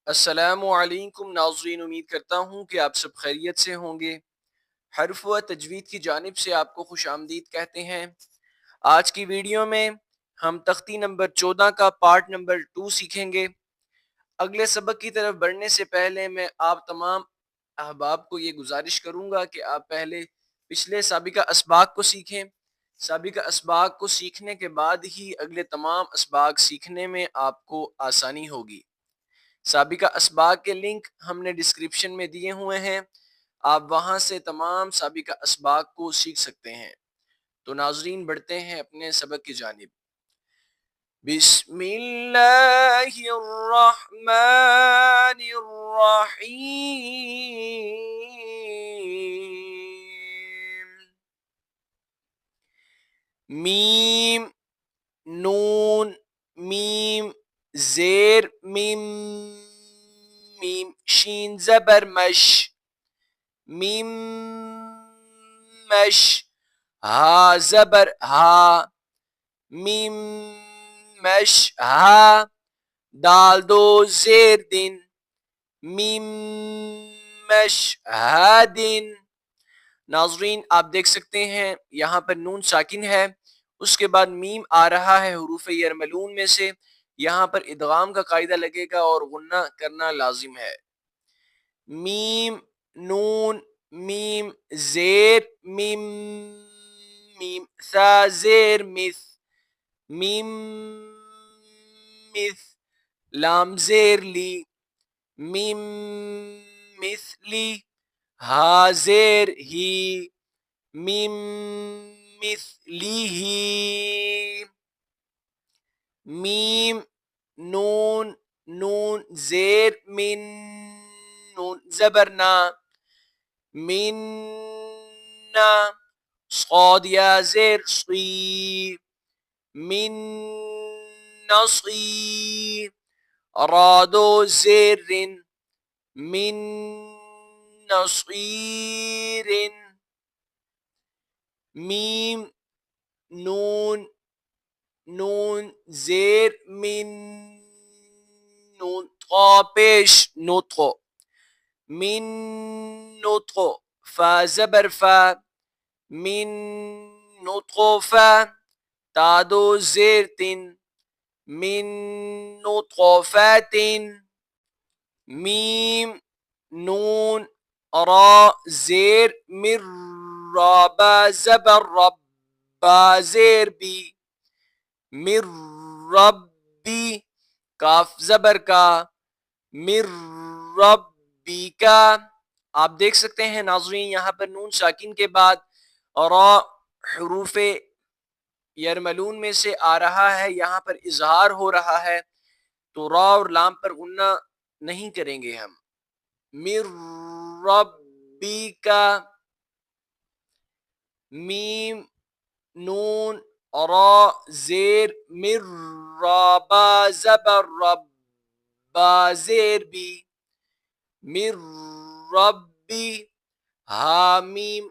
السلام علیکم ناظرین، امید کرتا ہوں کہ آپ سب خیریت سے ہوں گے۔ حرف و تجوید کی جانب سے آپ کو خوش آمدید کہتے ہیں۔ آج کی ویڈیو میں ہم تختی نمبر 14 کا پارٹ نمبر 2 سیکھیں گے۔ اگلے سبق کی طرف بڑھنے سے پہلے میں آپ تمام احباب کو یہ گزارش کروں گا کہ آپ پہلے پچھلے سابقہ اسباق کو سیکھیں۔ سابقہ اسباق کو سیکھنے کے بعد ہی اگلے تمام اسباق سیکھنے میں آپ کو آسانی ہوگی۔ سابقہ اسباق کے لنک ہم نے ڈسکرپشن میں دیے ہوئے ہیں، آپ وہاں سے تمام سابقہ اسباق کو سیکھ سکتے ہیں۔ تو ناظرین بڑھتے ہیں اپنے سبق کی جانب۔ بسم اللہ الرحمن الرحیم۔ میم، نون، میم، زیر، میم، میم، شین زبر مش، میم مش، ہا زبر ہا، میم مش ہا، دال دو زیر دن، میم مش ہا دن۔ ناظرین آپ دیکھ سکتے ہیں یہاں پر نون ساکن ہے، اس کے بعد میم آ رہا ہے حروف یرملون میں سے، یہاں پر ادغام کا قاعدہ لگے گا اور غنہ کرنا لازم ہے۔ میم، نون، میم، زیر، میم، میم، ثا زیر مث، میم مث، لام زیر لی، میم مثلی، ہا زیر ہی، میم مثلیہ، میم، نون، نون زیر من، نون زبر نا، منا، صاد یا زیر صی، من نصی، رادو زیر رن، من نصیر، میم، نون، نون زیر من، نون طا پیش نطق، من نطق، فا زبر فا، من نطفہ، تا دو زیر تن، من نطفات، میم، نون، را زیر مر، را با زبر رب، با زیر بی، مر ربی، کاف زبر کا، مر ربی کا۔ آپ دیکھ سکتے ہیں ناظرین یہاں پر نون ساکن کے بعد را حروف یرملون میں سے آ رہا ہے، یہاں پر اظہار ہو رہا ہے، تو را اور لام پر غنہ نہیں کریں گے ہم۔ مر ربی کا، میم، نون، را زیر مر، را با زبر رب، با زیر بی، مر ربی، ہا میم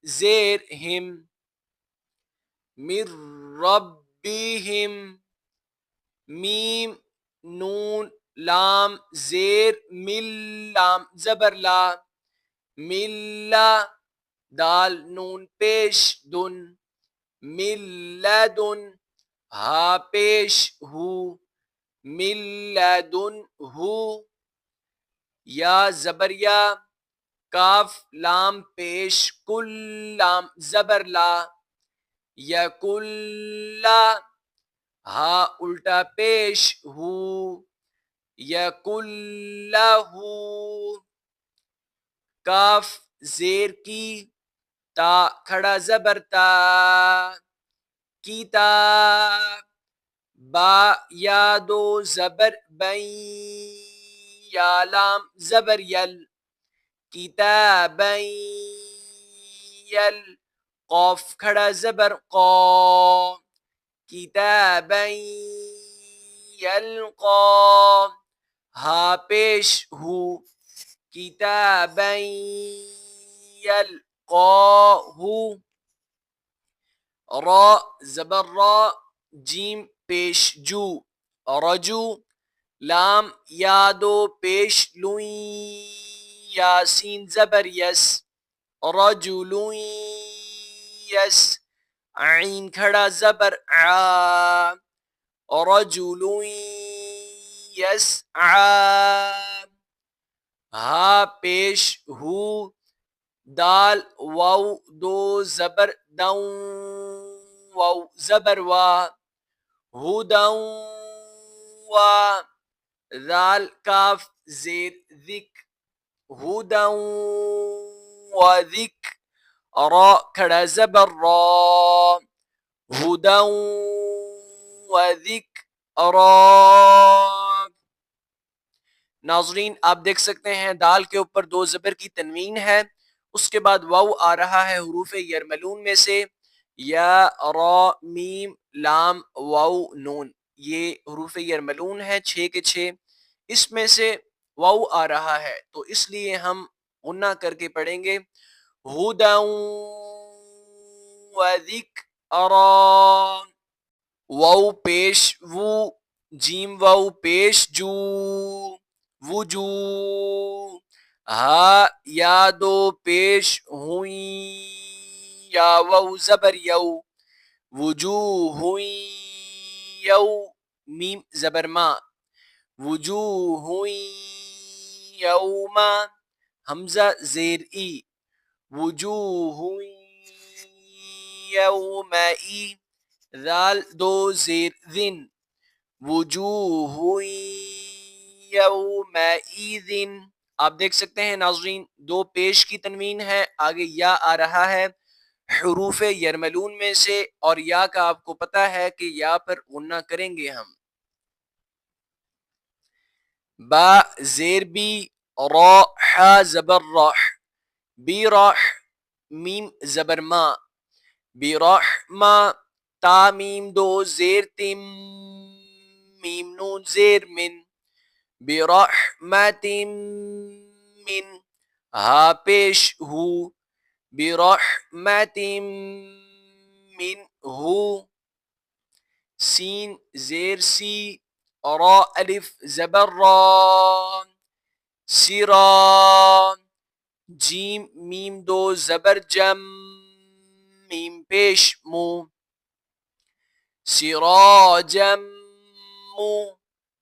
زیر ہم، مر ربیہم، میم، نون، لام زیر مل، لام زبر لا، ملا، دال نون پیش دن، ملدن، ہا پیش ہو، ملدن ہو، یا زبر یا، کاف لام پیش کل، لام زبر لا، یا کلا، ہا الٹا پیش ہو، یا کلہو، کاف زیر کی، تا کھڑا زبر تا، کیتا، با یا دو زبر بین، یا لام زبر یل، کتابین یل، قاف کھڑا زبر قا، کتابین یلقا، ہا پیش ہو، کتابین یلقاہ، را زبر را، جیم پیش جو، رجو، لام یا دو پیش لوئی، یاسین زبر یس، رجل یس، عین کھڑا زبر آ، رجل یسعی، ہا پیش ہو، دال واو دو زبر دوں، واو زبر وا، ہدوں وا، ذال کاف زیر ذک، ہدوں و ذک، را کھڑا زبر را، ہدوں و ذک را۔ ناظرین آپ دیکھ سکتے ہیں دال کے اوپر دو زبر کی تنوین ہے، اس کے بعد واو آ رہا ہے حروف یرملون میں سے، یا را میم لام واو نون، یہ حروف یرملون ہے 6 کے 6، اس میں سے واو آ رہا ہے تو اس لیے ہم غنہ کر کے پڑھیں گے ہدی و ذکری، واو پیش وو، جیم واو پیش جو، وجو، ہا یا دو پیش ہوئی، یا واو زبر یو، وجوہ یو، میم زبر ما، وجوہ یوم، حمزہ زیر ای، وجوہ یومئی، ذال دو زیر ذن، وجوہ یومئذ۔ آپ دیکھ سکتے ہیں ناظرین دو پیش کی تنوین ہے، آگے یا آ رہا ہے حروف یرملون میں سے، اور یا کا آپ کو پتا ہے کہ یا پر غنہ کریں گے ہم، با زیر بی، را حا زبر راح، بی راح، میم زبر ما، برحمہ، تا میم دو زیر تم، میم نون زیر من، برحمت من، ہا پیش ہو، برحمت من ہو، سین زیر سی، را الف زبر را، سرا، جیم میم دو زبر جم، میم پیش مو، سراجم مو،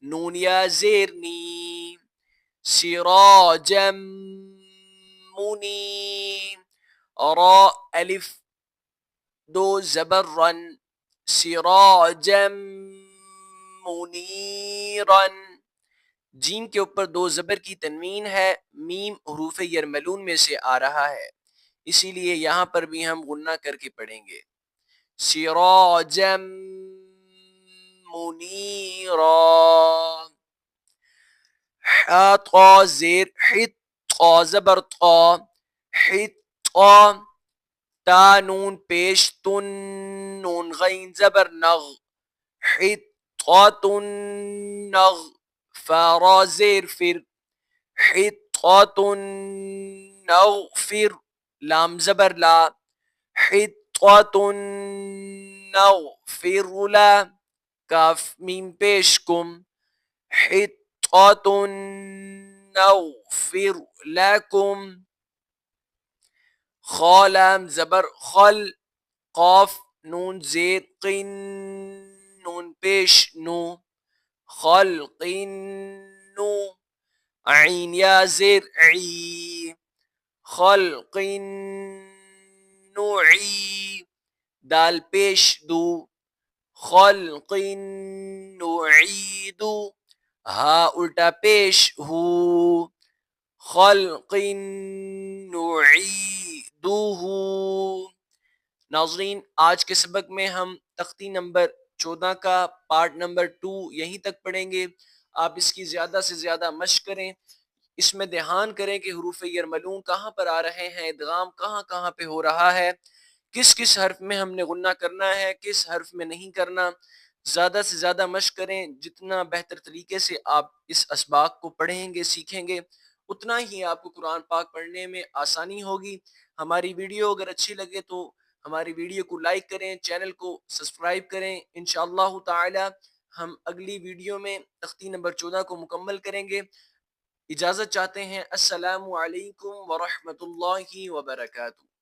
نون یا زیر نی، سراجم منی، را الف دو زبر رن، سراجم منیرن، جیم کے اوپر دو زبر کی تنوین ہے، میم حروف یرملون میں سے آ رہا ہے، اسی لیے یہاں پر بھی ہم غنہ کر کے پڑھیں گے، سراجا منیرا، حا زیر حط، زبر طا، حطا، تا نون پیش تن، نون غین زبر نغ، حطة نغ، فارا زیر فر، حطة نغفر، لام زبر لا، حطة نغفر لا، کاف میم پیش کم، حطة نغفر لکم، خا لام زبر خل، قاف نون زیر قن، نون پیش نو، خلق نو، عین یا زیر عی، خلق نوعی، دال پیش دو، خلق نعید، ہا الٹا پیش ہو، خلق نعیدہ۔ ناظرین آج کے سبق میں ہم تختی نمبر 14 کا پارٹ نمبر 2 یہیں تک پڑھیں گے، آپ اس کی زیادہ سے زیادہ مشق کریں، اس میں دھیان کریں کہ حروف یرملون کہاں پر آ رہے ہیں، ادغام کہاں کہاں پہ ہو رہا ہے، کس کس حرف میں ہم نے غنہ کرنا ہے، کس حرف میں نہیں کرنا، زیادہ سے زیادہ مشق کریں، جتنا بہتر طریقے سے آپ اس اسباق کو پڑھیں گے سیکھیں گے اتنا ہی آپ کو قرآن پاک پڑھنے میں آسانی ہوگی۔ ہماری ویڈیو اگر اچھی لگے تو ہماری ویڈیو کو لائک کریں، چینل کو سبسکرائب کریں، انشاءاللہ تعالی ہم اگلی ویڈیو میں تختی نمبر 14 کو مکمل کریں گے۔ اجازت چاہتے ہیں۔ السلام علیکم ورحمۃ اللہ وبرکاتہ۔